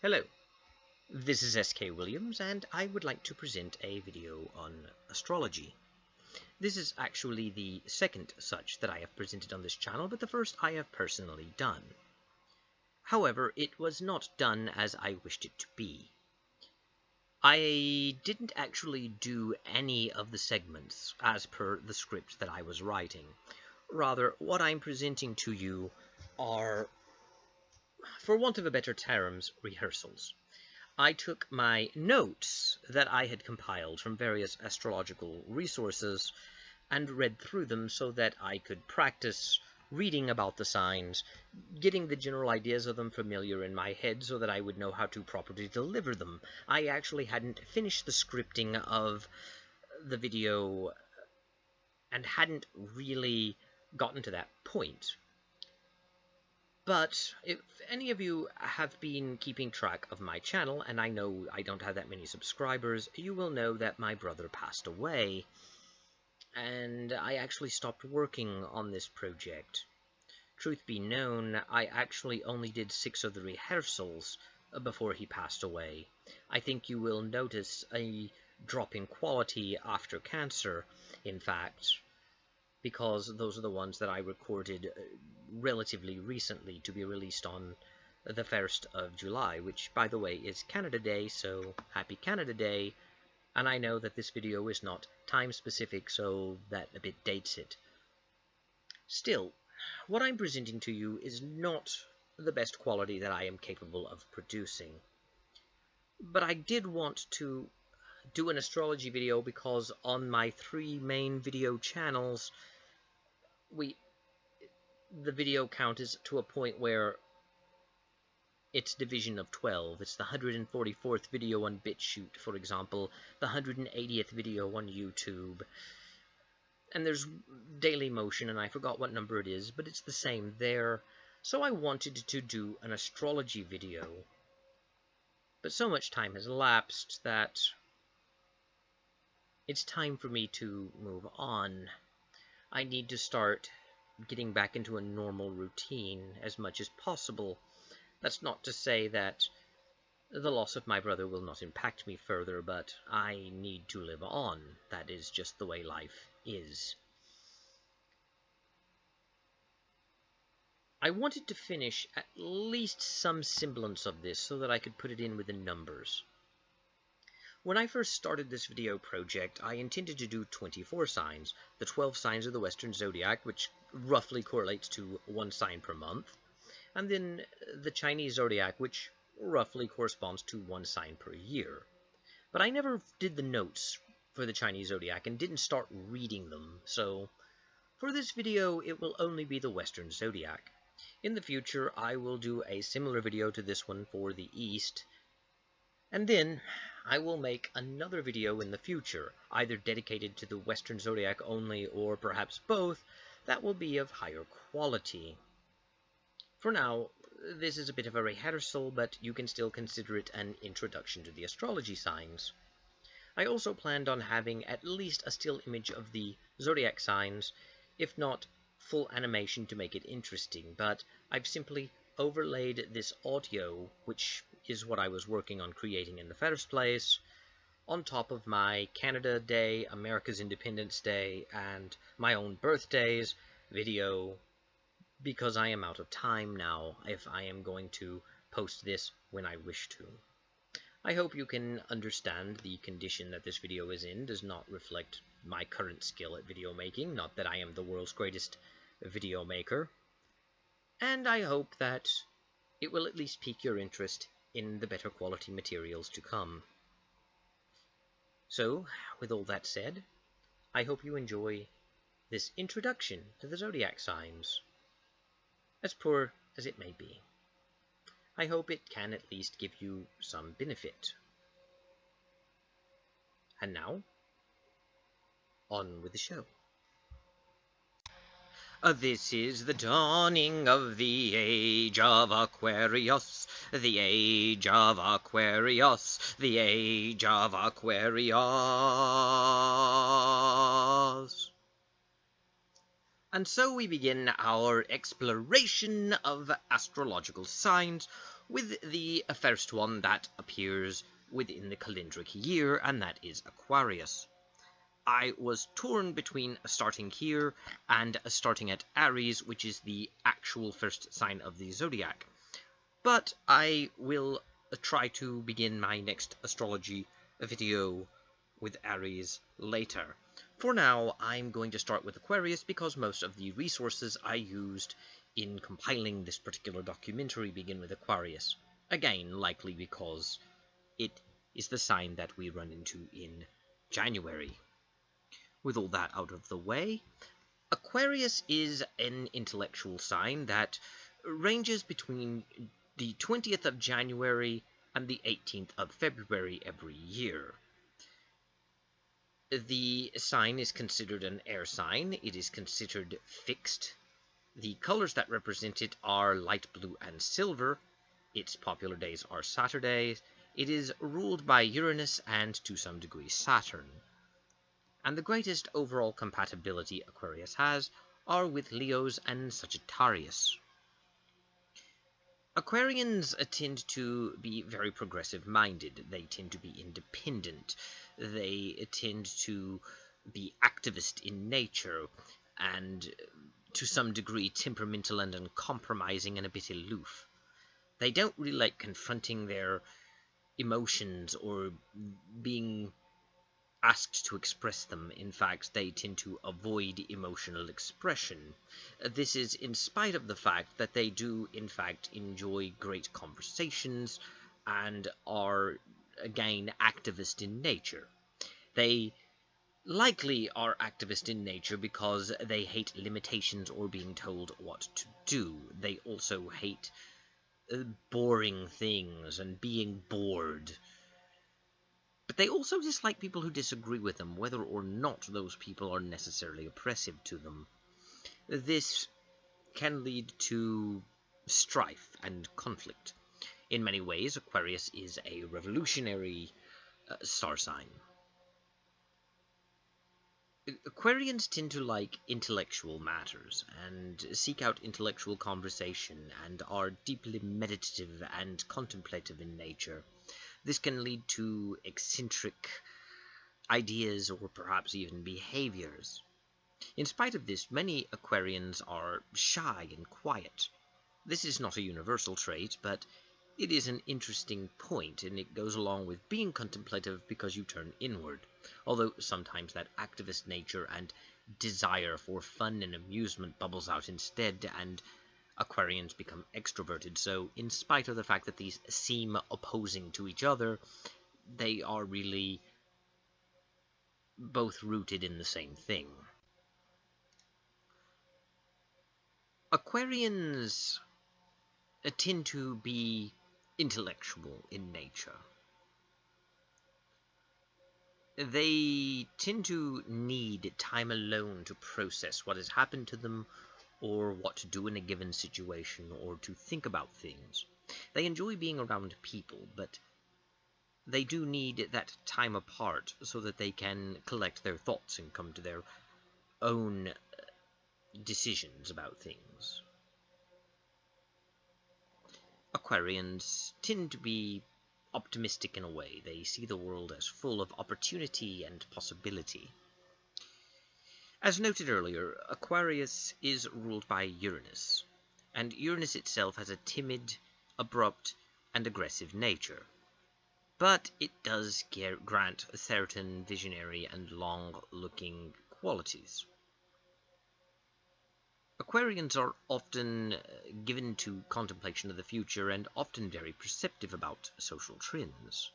Hello, this is SK Williams and I would like to present a video on astrology. This is actually the second such that I have presented on this channel, but the first I have personally done. However, it was not done as I wished it to be. I didn't actually do any of the segments as per the script that I was writing. Rather, what I'm presenting to you are, for want of a better terms, rehearsals. I took my notes that I had compiled from various astrological resources and read through them so that I could practice reading about the signs, getting the general ideas of them familiar in my head so that I would know how to properly deliver them. I actually hadn't finished the scripting of the video and hadn't really gotten to that point. But if any of you have been keeping track of my channel, and I know I don't have that many subscribers, you will know that my brother passed away, and I actually stopped working on this project. Truth be known, I actually only did 6 of the rehearsals before he passed away. I think you will notice a drop in quality after cancer, in fact, because those are the ones that I recorded relatively recently to be released on the 1st of July, which, by the way, is Canada Day, so happy Canada Day. And I know that this video is not time-specific, so that a bit dates it. Still, what I'm presenting to you is not the best quality that I am capable of producing. But I did want to do an astrology video because on my 3 main video channels, the video count is to a point where it's division of 12. It's the 144th video on BitChute, for example, the 180th video on YouTube. And there's Daily Motion, and I forgot what number it is, but it's the same there. So I wanted to do an astrology video. But so much time has elapsed that it's time for me to move on. I need to start getting back into a normal routine as much as possible. That's not to say that the loss of my brother will not impact me further, but I need to live on. That is just the way life is. I wanted to finish at least some semblance of this so that I could put it in with the numbers. When I first started this video project, I intended to do 24 signs, the 12 signs of the Western Zodiac, which roughly correlates to 1 sign per month, and then the Chinese Zodiac, which roughly corresponds to 1 sign per year. But I never did the notes for the Chinese Zodiac and didn't start reading them, so for this video it will only be the Western Zodiac. In the future I will do a similar video to this one for the East, and then I will make another video in the future, either dedicated to the Western Zodiac only or perhaps both, that will be of higher quality. For now, this is a bit of a rehearsal, but you can still consider it an introduction to the astrology signs. I also planned on having at least a still image of the zodiac signs, if not full animation to make it interesting, but I've simply overlaid this audio, which is what I was working on creating in the first place, on top of my Canada Day, America's Independence Day, and my own birthday's video, because I am out of time now if I am going to post this when I wish to. I hope you can understand the condition that this video is in does not reflect my current skill at video making, not that I am the world's greatest video maker. And I hope that it will at least pique your interest in the better quality materials to come. So, with all that said, I hope you enjoy this introduction to the zodiac signs, as poor as it may be. I hope it can at least give you some benefit. And now, on with the show. This is the dawning of the age of Aquarius, the age of Aquarius, the age of Aquarius. And so we begin our exploration of astrological signs with the first one that appears within the calendric year, and that is Aquarius. I was torn between starting here and starting at Aries, which is the actual first sign of the zodiac. But I will try to begin my next astrology video with Aries later. For now, I'm going to start with Aquarius because most of the resources I used in compiling this particular documentary begin with Aquarius. Again, likely because it is the sign that we run into in January. With all that out of the way, Aquarius is an intellectual sign that ranges between the 20th of January and the 18th of February every year. The sign is considered an air sign. It is considered fixed. The colors that represent it are light blue and silver. Its popular days are Saturdays. It is ruled by Uranus and, to some degree, Saturn. And the greatest overall compatibility Aquarius has are with Leos and Sagittarius. Aquarians tend to be very progressive-minded. They tend to be independent. They tend to be activist in nature and, to some degree, temperamental and uncompromising and a bit aloof. They don't really like confronting their emotions or being asked to express them. In fact, they tend to avoid emotional expression. This is in spite of the fact that they do, in fact, enjoy great conversations and are, again, activist in nature. They likely are activist in nature because they hate limitations or being told what to do. They also hate boring things and being bored. But they also dislike people who disagree with them, whether or not those people are necessarily oppressive to them. This can lead to strife and conflict. In many ways, Aquarius is a revolutionary star sign. Aquarians tend to like intellectual matters and seek out intellectual conversation and are deeply meditative and contemplative in nature. This can lead to eccentric ideas or perhaps even behaviors. In spite of this, many Aquarians are shy and quiet. This is not a universal trait, but it is an interesting point, and it goes along with being contemplative because you turn inward, although sometimes that activist nature and desire for fun and amusement bubbles out instead, and Aquarians become extroverted. So in spite of the fact that these seem opposing to each other, they are really both rooted in the same thing. Aquarians tend to be intellectual in nature. They tend to need time alone to process what has happened to them, or what to do in a given situation, or to think about things. They enjoy being around people, but they do need that time apart so that they can collect their thoughts and come to their own decisions about things. Aquarians tend to be optimistic in a way. They see the world as full of opportunity and possibility. As noted earlier, Aquarius is ruled by Uranus, and Uranus itself has a timid, abrupt, and aggressive nature. But it does grant certain visionary and long-looking qualities. Aquarians are often given to contemplation of the future and often very perceptive about social trends.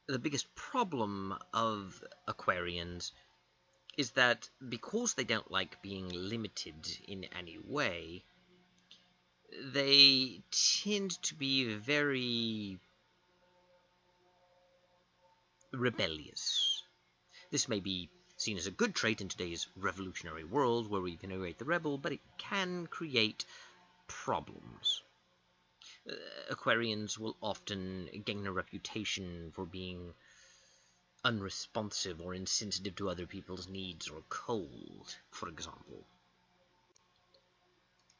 The biggest problem of Aquarians is that because they don't like being limited in any way, they tend to be very rebellious. This may be seen as a good trait in today's revolutionary world where we venerate the rebel, but it can create problems. Aquarians will often gain a reputation for being unresponsive or insensitive to other people's needs, or cold, for example.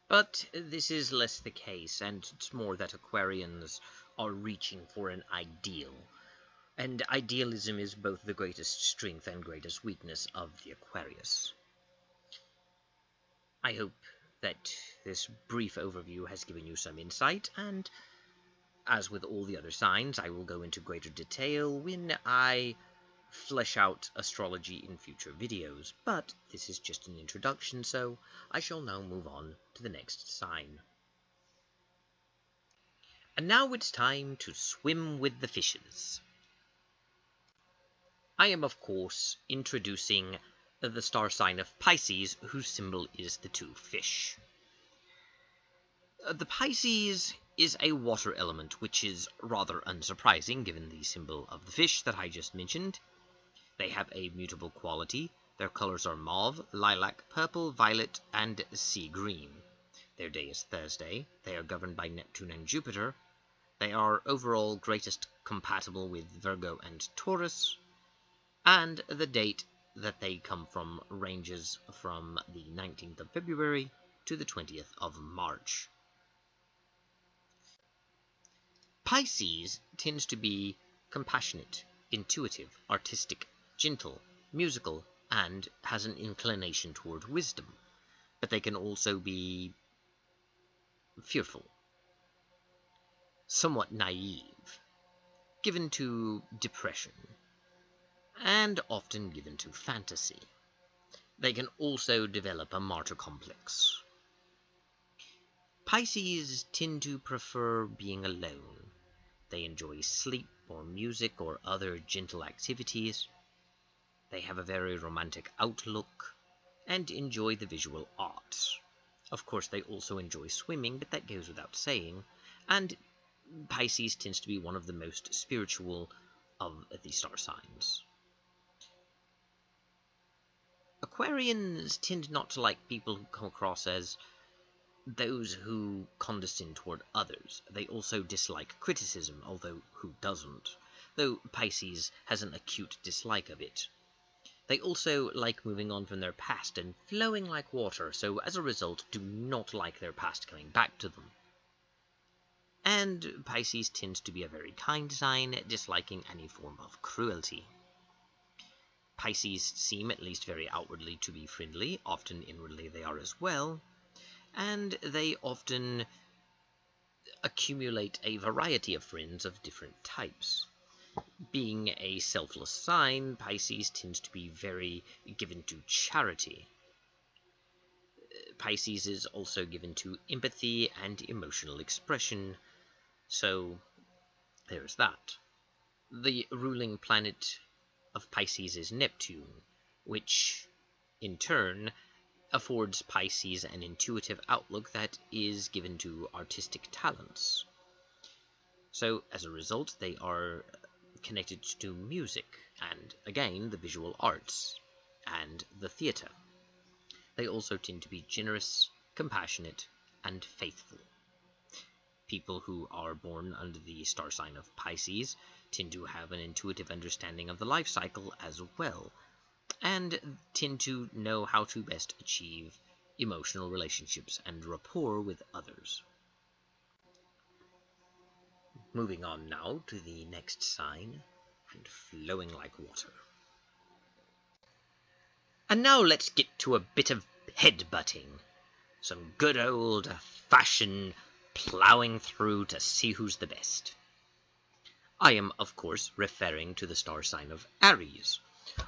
But this is less the case, and it's more that Aquarians are reaching for an ideal. And idealism is both the greatest strength and greatest weakness of the Aquarius. I hope that this brief overview has given you some insight, and as with all the other signs, I will go into greater detail when I flesh out astrology in future videos, but this is just an introduction, so I shall now move on to the next sign. And now it's time to swim with the fishes. I am, of course, introducing the star sign of Pisces, whose symbol is the two fish. The Pisces is a water element, which is rather unsurprising given the symbol of the fish that I just mentioned. They have a mutable quality. Their colors are mauve, lilac, purple, violet, and sea green. Their day is Thursday. They are governed by Neptune and Jupiter. They are overall greatest compatible with Virgo and Taurus. And the date that they come from ranges from the 19th of February to the 20th of March. Pisces tends to be compassionate, intuitive, artistic, gentle, musical, and has an inclination toward wisdom. But they can also be fearful, somewhat naive, given to depression, and often given to fantasy. They can also develop a martyr complex. Pisces tend to prefer being alone. They enjoy sleep or music or other gentle activities. They have a very romantic outlook and enjoy the visual arts. Of course, they also enjoy swimming, but that goes without saying. And Pisces tends to be one of the most spiritual of the star signs. Aquarians tend not to like people who come across as those who condescend toward others. They also dislike criticism, although who doesn't? Though Pisces has an acute dislike of it. They also like moving on from their past and flowing like water, so as a result do not like their past coming back to them. And Pisces tends to be a very kind sign, disliking any form of cruelty. Pisces seem, at least very outwardly, to be friendly. Often inwardly they are as well. And they often accumulate a variety of friends of different types. Being a selfless sign, Pisces tends to be very given to charity. Pisces is also given to empathy and emotional expression, so there's that. The ruling planet of Pisces is Neptune, which in turn affords Pisces an intuitive outlook that is given to artistic talents. So, as a result, they are connected to music, and again, the visual arts, and the theatre. They also tend to be generous, compassionate, and faithful. People who are born under the star sign of Pisces tend to have an intuitive understanding of the life cycle as well, and tend to know how to best achieve emotional relationships and rapport with others. Moving on now to the next sign, and flowing like water. And now let's get to a bit of head-butting. Some good old-fashioned plowing through to see who's the best. I am, of course, referring to the star sign of Aries,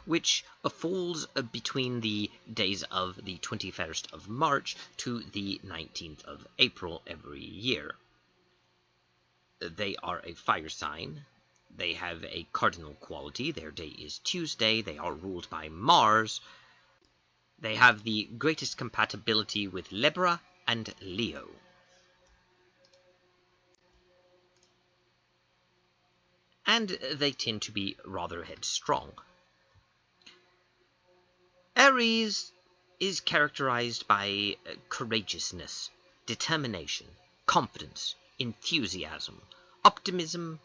which falls between the days of the 21st of March to the 19th of April every year. They are a fire sign. They have a cardinal quality. Their day is Tuesday. They are ruled by Mars. They have the greatest compatibility with Libra and Leo. And they tend to be rather headstrong. Aries is characterized by courageousness, determination, confidence, enthusiasm, optimism,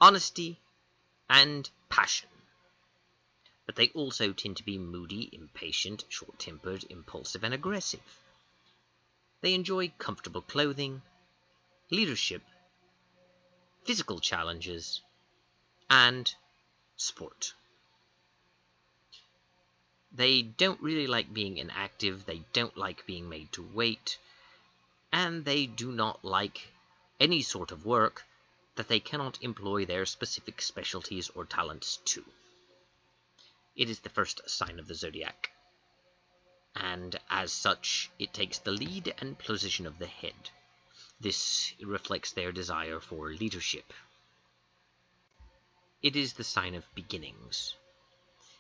honesty, and passion. But they also tend to be moody, impatient, short-tempered, impulsive, and aggressive. They enjoy comfortable clothing, leadership, physical challenges, and sport. They don't really like being inactive, they don't like being made to wait, and they do not like any sort of work that they cannot employ their specific specialties or talents to. It is the first sign of the zodiac, and as such, it takes the lead and position of the head. This reflects their desire for leadership. It is the sign of beginnings.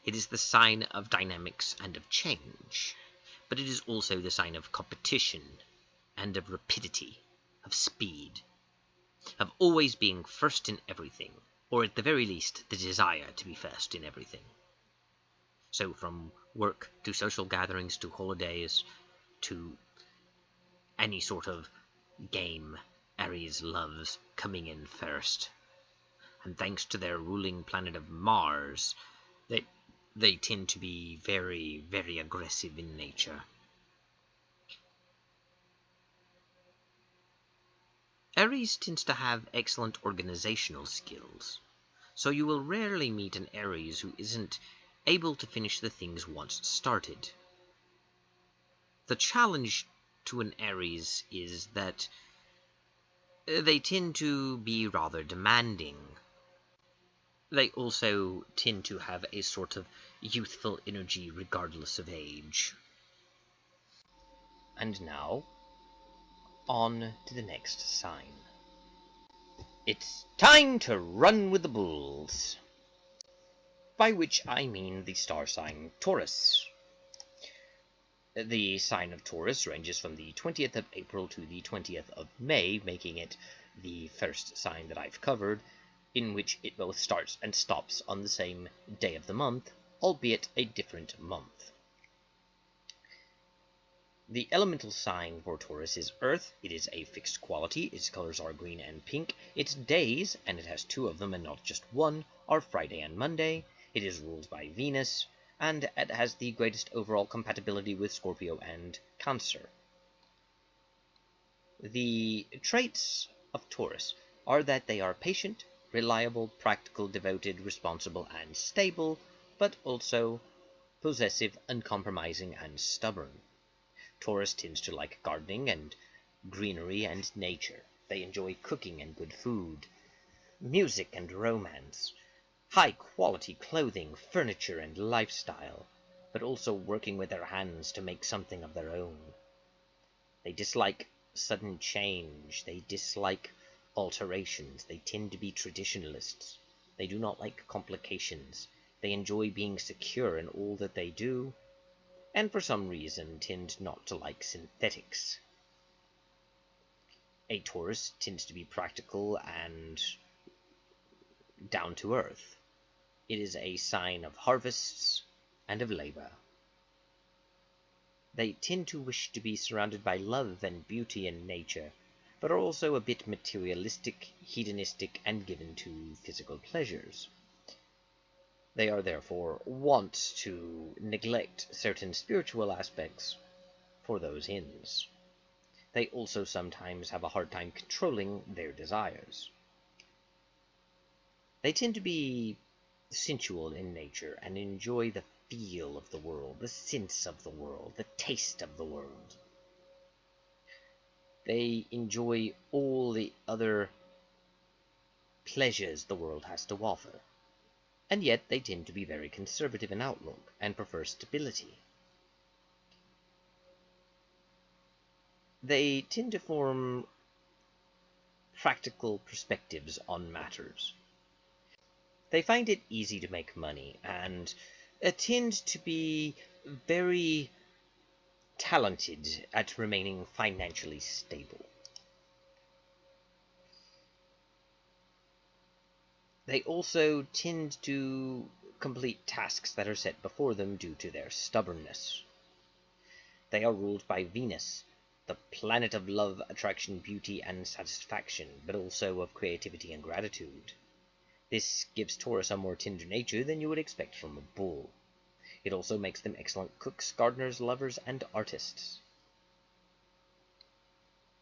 It is the sign of dynamics and of change, but it is also the sign of competition and of rapidity, of speed, of always being first in everything, or at the very least, the desire to be first in everything. So from work to social gatherings to holidays to any sort of game, Aries loves coming in first. And thanks to their ruling planet of Mars, they tend to be very, very aggressive in nature. Aries tends to have excellent organizational skills, so you will rarely meet an Aries who isn't able to finish the things once started. The challenge to an Aries is that they tend to be rather demanding. They also tend to have a sort of youthful energy regardless of age. And now, on to the next sign. It's time to run with the bulls, by which I mean the star sign Taurus. The sign of Taurus ranges from the 20th of April to the 20th of May, making it the first sign that I've covered, in which it both starts and stops on the same day of the month, albeit a different month. The elemental sign for Taurus is Earth. It is a fixed quality. Its colors are green and pink. Its days, and it has two of them and not just one, are Friday and Monday. It is ruled by Venus, and it has the greatest overall compatibility with Scorpio and Cancer. The traits of Taurus are that they are patient, reliable, practical, devoted, responsible, and stable, but also possessive, uncompromising, and stubborn. Taurus tends to like gardening and greenery and nature. They enjoy cooking and good food, music and romance, high-quality clothing, furniture, and lifestyle, but also working with their hands to make something of their own. They dislike sudden change. They dislike alterations. They tend to be traditionalists. They do not like complications. They enjoy being secure in all that they do, and for some reason tend not to like synthetics. A Taurus tends to be practical and down to earth. It is a sign of harvests and of labor. They tend to wish to be surrounded by love and beauty and nature, but are also a bit materialistic, hedonistic, and given to physical pleasures. They are therefore wont to neglect certain spiritual aspects for those ends. They also sometimes have a hard time controlling their desires. They tend to be sensual in nature and enjoy the feel of the world, the sense of the world, the taste of the world. They enjoy all the other pleasures the world has to offer. And yet they tend to be very conservative in outlook and prefer stability. They tend to form practical perspectives on matters. They find it easy to make money and tend to be very talented at remaining financially stable. They also tend to complete tasks that are set before them due to their stubbornness. They are ruled by Venus, the planet of love, attraction, beauty, and satisfaction, but also of creativity and gratitude. This gives Taurus a more tender nature than you would expect from a bull. It also makes them excellent cooks, gardeners, lovers, and artists.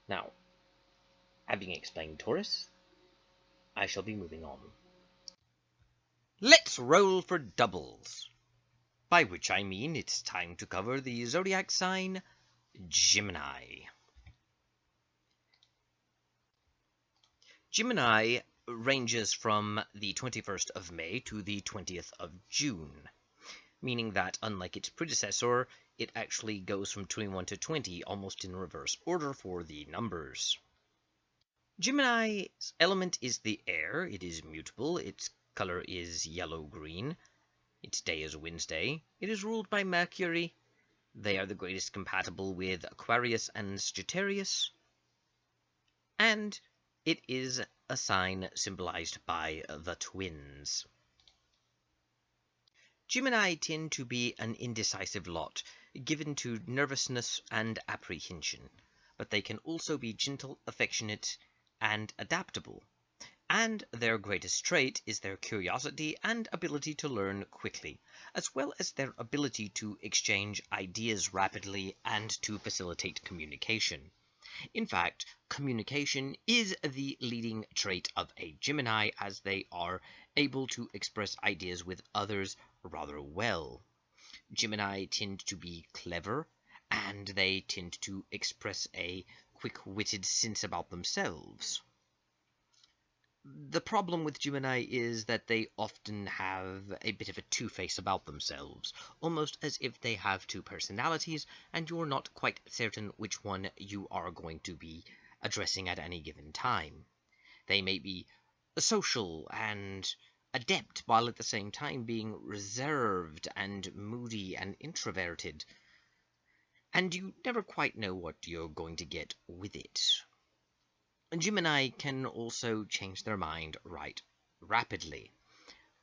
Now, having explained Taurus, I shall be moving on. Let's roll for doubles, by which I mean it's time to cover the zodiac sign Gemini. Gemini ranges from the 21st of May to the 20th of June, meaning that, unlike its predecessor, it actually goes from 21 to 20 almost in reverse order for the numbers. Gemini's element is the air. It is mutable. Its color is yellow-green. Its day is Wednesday. It is ruled by Mercury. They are the greatest compatible with Aquarius and Sagittarius. And it is a sign symbolized by the twins. Gemini tend to be an indecisive lot, given to nervousness and apprehension, but they can also be gentle, affectionate, and adaptable. And their greatest trait is their curiosity and ability to learn quickly, as well as their ability to exchange ideas rapidly and to facilitate communication. In fact, communication is the leading trait of a Gemini, as they are able to express ideas with others rather well. Gemini tend to be clever, and they tend to express a quick-witted sense about themselves. The problem with Gemini is that they often have a bit of a two-face about themselves, almost as if they have two personalities, and you're not quite certain which one you are going to be addressing at any given time. They may be social and adept, while at the same time being reserved and moody and introverted, and you never quite know what you're going to get with it. Gemini can also change their mind right rapidly.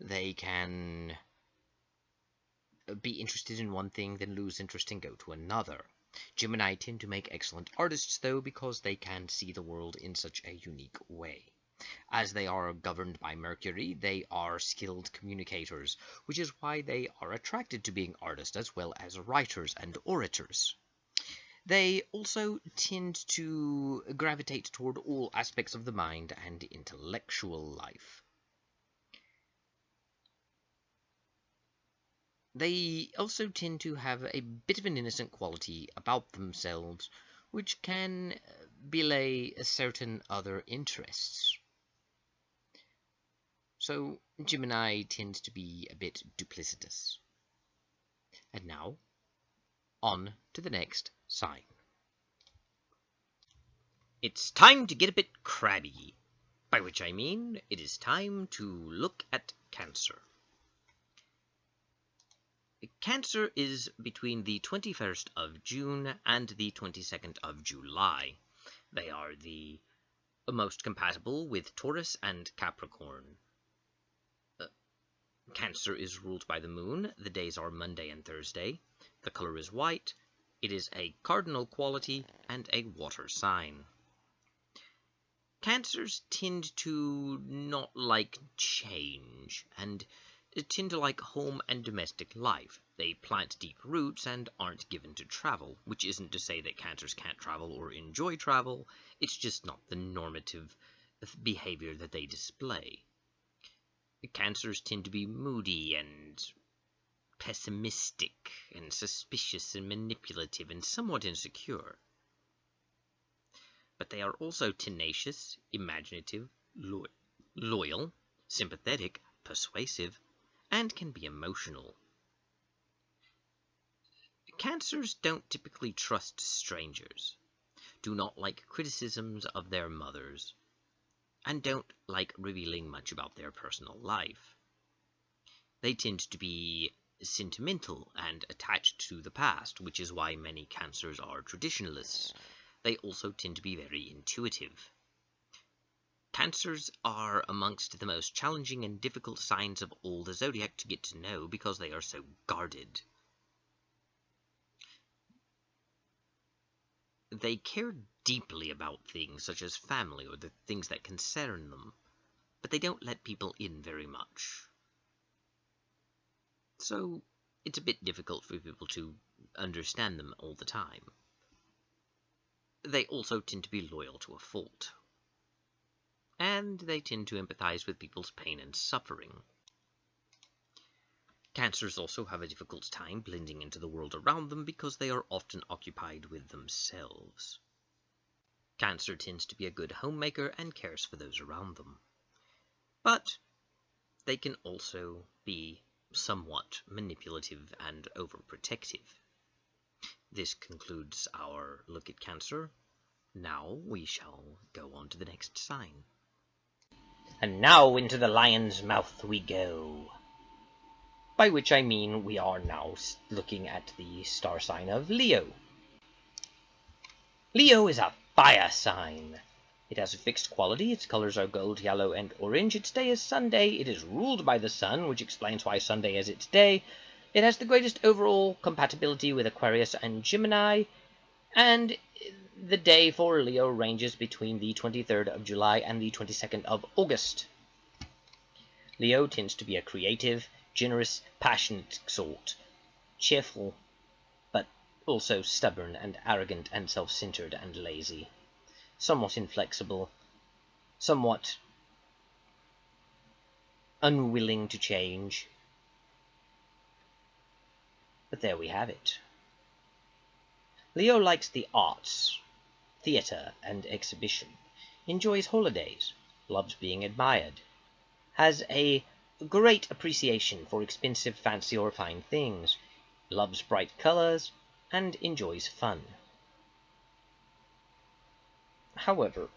They can be interested in one thing, then lose interest and go to another. Gemini tend to make excellent artists, though, because they can see the world in such a unique way. As they are governed by Mercury, they are skilled communicators, which is why they are attracted to being artists as well as writers and orators. They also tend to gravitate toward all aspects of the mind and intellectual life. They also tend to have a bit of an innocent quality about themselves, which can belay certain other interests. So Gemini tends to be a bit duplicitous. And now, on to the next sign. It's time to get a bit crabby, by which I mean it is time to look at Cancer. Cancer is between the 21st of June and the 22nd of July. They are the most compatible with Taurus and Capricorn. Cancer is ruled by the moon. The days are Monday and Thursday. The color is white. It is a cardinal quality and a water sign. Cancers tend to not like change and tend to like home and domestic life. They plant deep roots and aren't given to travel, which isn't to say that Cancers can't travel or enjoy travel. It's just not the normative behavior that they display. Cancers tend to be moody and pessimistic and suspicious and manipulative and somewhat insecure. But they are also tenacious, imaginative, loyal, sympathetic, persuasive, and can be emotional. Cancers don't typically trust strangers, do not like criticisms of their mothers, and don't like revealing much about their personal life. They tend to be sentimental and attached to the past, which is why many Cancers are traditionalists. They also tend to be very intuitive. Cancers are amongst the most challenging and difficult signs of all the zodiac to get to know because they are so guarded. They care deeply about things such as family or the things that concern them, but they don't let people in very much. So it's a bit difficult for people to understand them all the time. They also tend to be loyal to a fault. And they tend to empathize with people's pain and suffering. Cancers also have a difficult time blending into the world around them because they are often occupied with themselves. Cancer tends to be a good homemaker and cares for those around them. But they can also be somewhat manipulative and overprotective. This concludes our look at Cancer. Now we shall go on to the next sign. And now into the lion's mouth we go. By which I mean we are now looking at the star sign of Leo. Leo is a fire sign. It has a fixed quality. Its colors are gold, yellow, and orange. Its day is Sunday. It is ruled by the sun, which explains why Sunday is its day. It has the greatest overall compatibility with Aquarius and Gemini, and the day for Leo ranges between the 23rd of July and the 22nd of August. Leo tends to be a creative, generous, passionate sort, cheerful, but also stubborn and arrogant and self-centered and lazy, somewhat inflexible, somewhat unwilling to change. But there we have it. Leo likes the arts, theatre, and exhibition, enjoys holidays, loves being admired, has a great appreciation for expensive, fancy, or fine things, loves bright colors, and enjoys fun. However,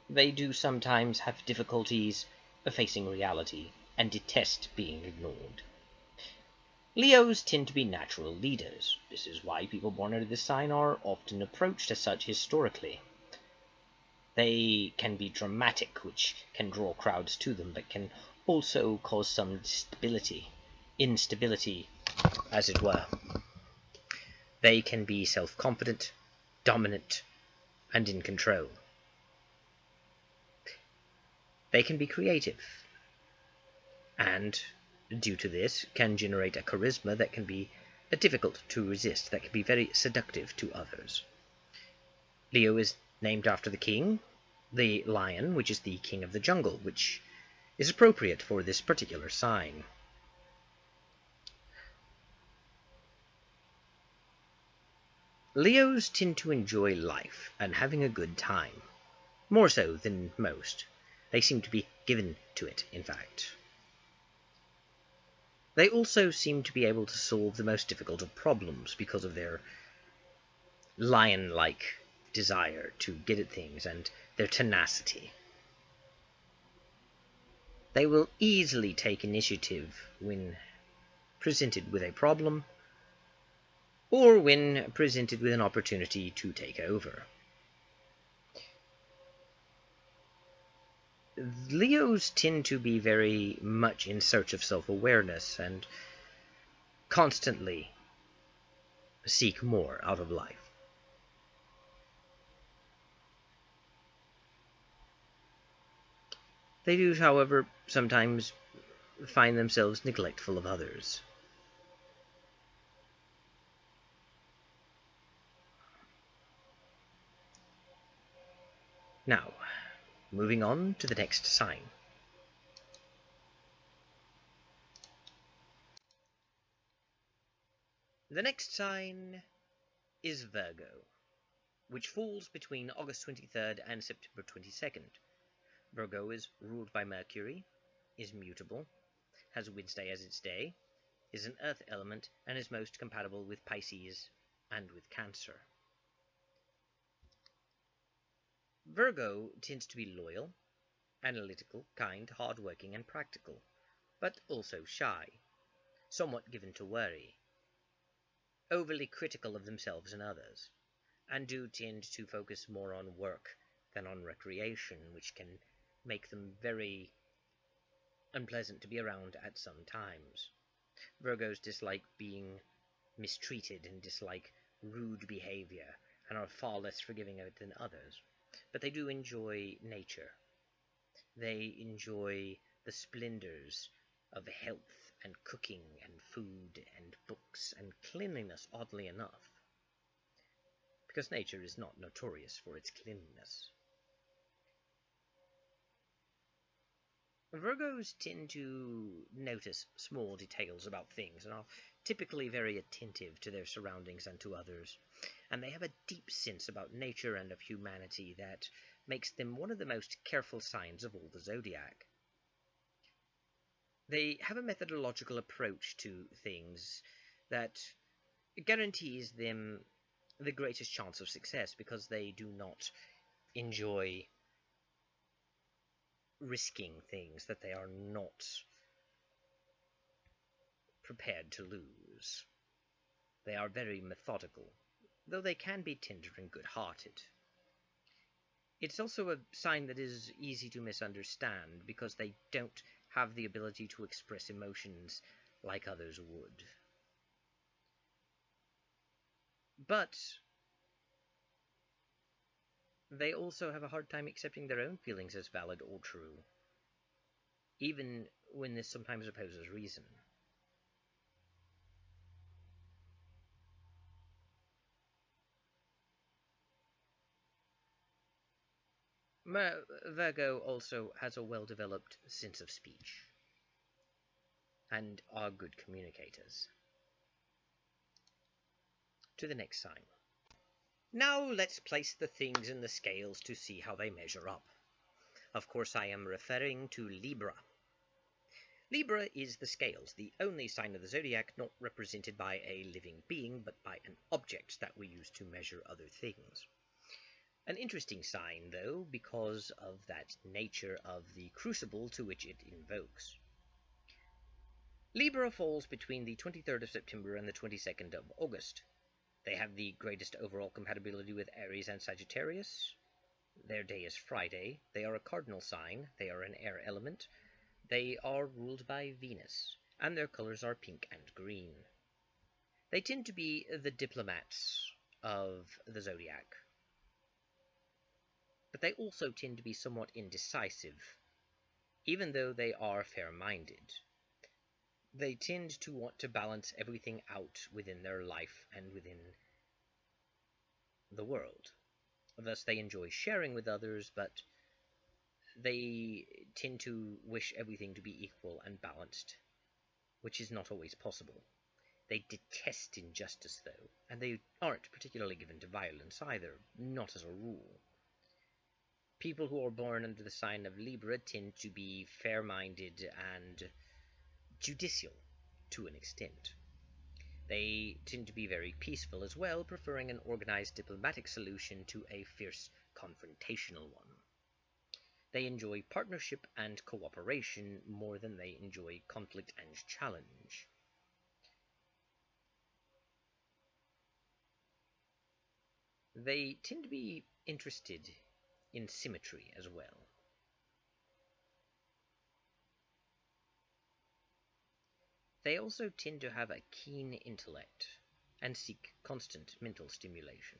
they do sometimes have difficulties facing reality and detest being ignored. Leos tend to be natural leaders. This is why people born under this sign are often approached as such historically. They can be dramatic, which can draw crowds to them, but can also cause some instability, as it were. They can be self-confident, dominant, and in control. They can be creative, and due to this can generate a charisma that can be difficult to resist, that can be very seductive to others. Leo is named after the king, the lion, which is the king of the jungle, which is appropriate for this particular sign. Leos tend to enjoy life and having a good time, more so than most. They seem to be given to it, in fact. They also seem to be able to solve the most difficult of problems because of their lion-like desire to get at things and their tenacity. They will easily take initiative when presented with a problem or when presented with an opportunity to take over. Leos tend to be very much in search of self-awareness and constantly seek more out of life. They do, however, sometimes find themselves neglectful of others. Now, moving on to the next sign. The next sign is Virgo, which falls between August 23rd and September 22nd. Virgo is ruled by Mercury, is mutable, has Wednesday as its day, is an earth element, and is most compatible with Pisces and with Cancer. Virgo tends to be loyal, analytical, kind, hard-working, and practical, but also shy, somewhat given to worry, overly critical of themselves and others, and do tend to focus more on work than on recreation, which can make them very unpleasant to be around at some times. Virgos dislike being mistreated and dislike rude behavior and are far less forgiving of it than others. But they do enjoy nature. They enjoy the splendors of health and cooking and food and books and cleanliness, oddly enough. because nature is not notorious for its cleanliness. Virgos tend to notice small details about things and are typically very attentive to their surroundings and to others, and they have a deep sense about nature and of humanity that makes them one of the most careful signs of all the zodiac. They have a methodological approach to things that guarantees them the greatest chance of success because they do not enjoy risking things that they are not prepared to lose. They are very methodical, though they can be tender and good-hearted. It's also a sign that is easy to misunderstand because they don't have the ability to express emotions like others would. But they also have a hard time accepting their own feelings as valid or true, even when this sometimes opposes reason. Virgo also has a well-developed sense of speech and are good communicators. To the next sign. Now let's place the things in the scales to see how they measure up. Of course, I am referring to Libra. Libra is the scales, the only sign of the zodiac not represented by a living being, but by an object that we use to measure other things. An interesting sign, though, because of that nature of the crucible to which it invokes. Libra falls between the 23rd of September and the 22nd of August. They have the greatest overall compatibility with Aries and Sagittarius. Their day is Friday. They are a cardinal sign. They are an air element. They are ruled by Venus, and their colors are pink and green. They tend to be the diplomats of the zodiac, but they also tend to be somewhat indecisive, even though they are fair-minded. They tend to want to balance everything out within their life and within the world. Thus, they enjoy sharing with others, but they tend to wish everything to be equal and balanced, which is not always possible. They detest injustice, though, and they aren't particularly given to violence either, not as a rule. People who are born under the sign of Libra tend to be fair-minded and judicial to an extent. They tend to be very peaceful as well, preferring an organized diplomatic solution to a fierce confrontational one. They enjoy partnership and cooperation more than they enjoy conflict and challenge. They tend to be interested in symmetry as well. They also tend to have a keen intellect and seek constant mental stimulation.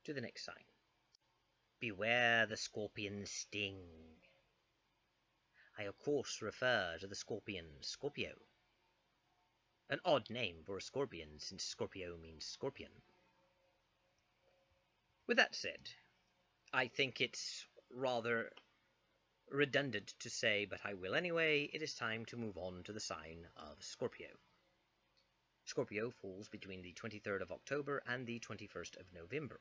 To the next sign. Beware the scorpion's sting. I of course refer to the scorpion Scorpio. An odd name for a scorpion, since Scorpio means scorpion. With that said, I think it's rather redundant to say, but I will anyway. It is time to move on to the sign of Scorpio. Scorpio falls between the 23rd of October and the 21st of November.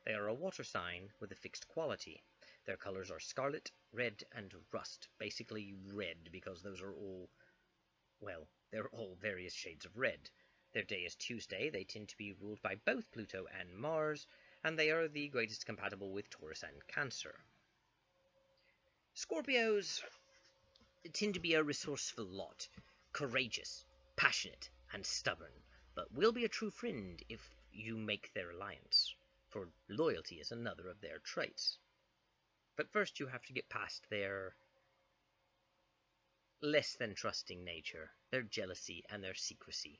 They are a water sign with a fixed quality. Their colors are scarlet, red, and rust. Basically red, because those are all, well, they're all various shades of red. Their day is Tuesday. They tend to be ruled by both Pluto and Mars, and they are the greatest compatible with Taurus and Cancer. Scorpios tend to be a resourceful lot, courageous, passionate, and stubborn, but will be a true friend if you make their alliance, for loyalty is another of their traits. But first you have to get past their less than trusting nature, their jealousy and their secrecy.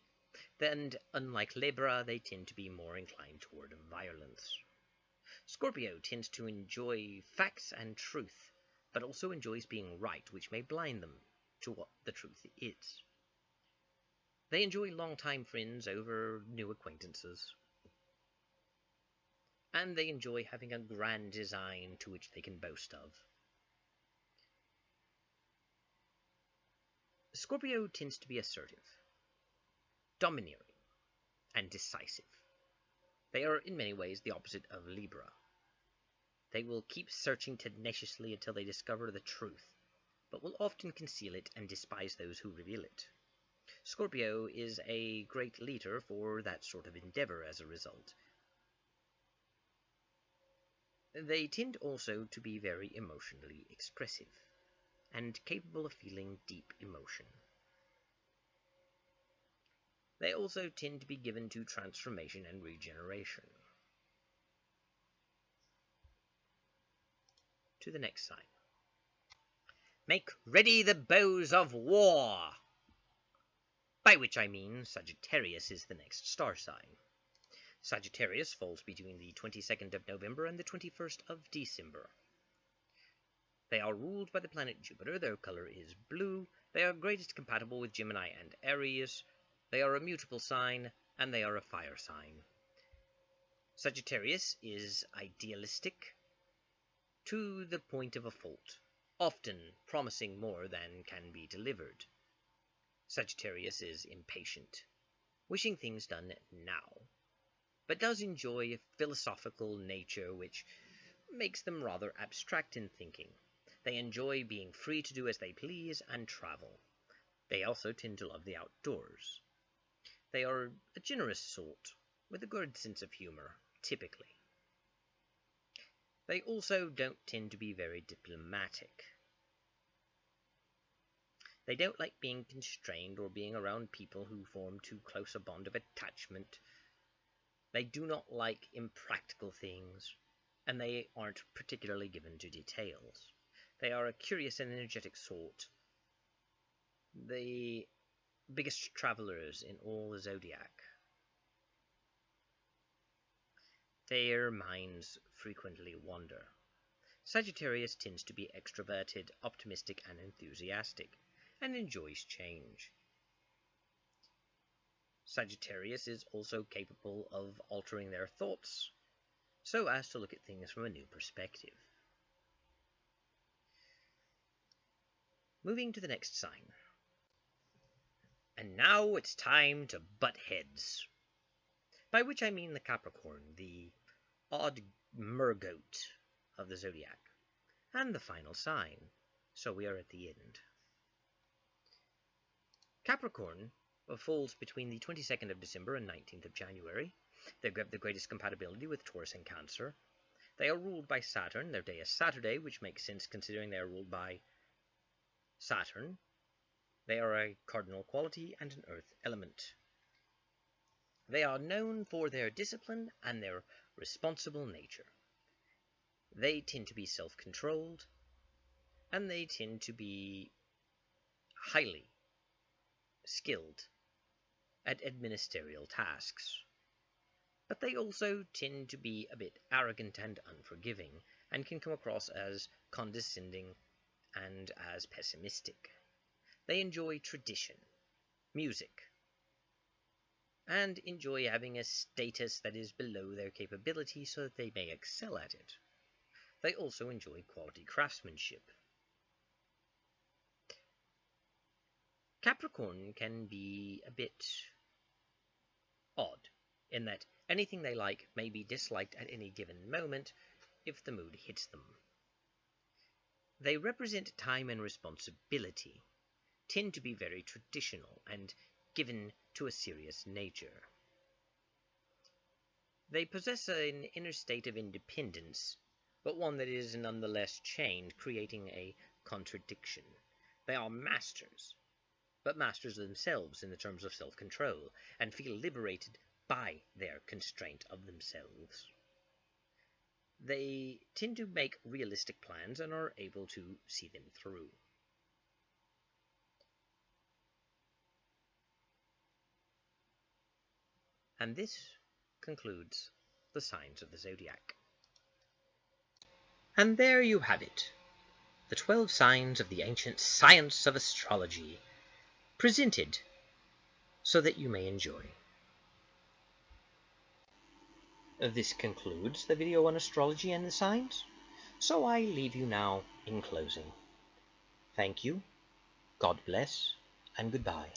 Then, unlike Libra, they tend to be more inclined toward violence. Scorpio tends to enjoy facts and truth, but also enjoys being right, which may blind them to what the truth is. They enjoy long-time friends over new acquaintances. And they enjoy having a grand design to which they can boast of. Scorpio tends to be assertive, domineering, and decisive. They are in many ways the opposite of Libra. They will keep searching tenaciously until they discover the truth, but will often conceal it and despise those who reveal it. Scorpio is a great leader for that sort of endeavor as a result. They tend also to be very emotionally expressive and capable of feeling deep emotion. They also tend to be given to transformation and regeneration. To the next sign. Make ready the bows of war! By which I mean Sagittarius is the next star sign. Sagittarius falls between the 22nd of November and the 21st of December. They are ruled by the planet Jupiter. Their color is blue. They are greatest compatible with Gemini and Aries. They are a mutable sign, and they are a fire sign. Sagittarius is idealistic to the point of a fault, often promising more than can be delivered. Sagittarius is impatient, wishing things done now, but does enjoy a philosophical nature which makes them rather abstract in thinking. They enjoy being free to do as they please and travel. They also tend to love the outdoors. They are a generous sort, with a good sense of humor, typically. They also don't tend to be very diplomatic. They don't like being constrained or being around people who form too close a bond of attachment. They do not like impractical things, and they aren't particularly given to details. They are a curious and energetic sort. The biggest travelers in all the zodiac. Their minds frequently wander. Sagittarius tends to be extroverted, optimistic, and enthusiastic, and enjoys change. Sagittarius is also capable of altering their thoughts, so as to look at things from a new perspective. Moving to the next sign. And now it's time to butt heads. By which I mean the Capricorn, the odd mergoat of the zodiac, and the final sign, so we are at the end. Capricorn falls between the 22nd of December and 19th of January. They have the greatest compatibility with Taurus and Cancer. They are ruled by Saturn. Their day is Saturday, which makes sense considering they are ruled by Saturn. They are a cardinal quality and an earth element. They are known for their discipline and their responsible nature. They tend to be self-controlled, and they tend to be highly skilled at administrative tasks. But they also tend to be a bit arrogant and unforgiving, and can come across as condescending and as pessimistic. They enjoy tradition, music, and enjoy having a status that is below their capability so that they may excel at it. They also enjoy quality craftsmanship. Capricorn can be a bit odd, in that anything they like may be disliked at any given moment if the mood hits them. They represent time and responsibility, tend to be very traditional and given to a serious nature. They possess an inner state of independence, but one that is nonetheless chained, creating a contradiction. They are masters, but masters themselves in the terms of self-control, and feel liberated by their constraint of themselves. They tend to make realistic plans and are able to see them through. And this concludes the signs of the zodiac. And there you have it, the 12 signs of the ancient science of astrology, presented so that you may enjoy. This concludes the video on astrology and the signs, so I leave you now in closing. Thank you, God bless, and goodbye.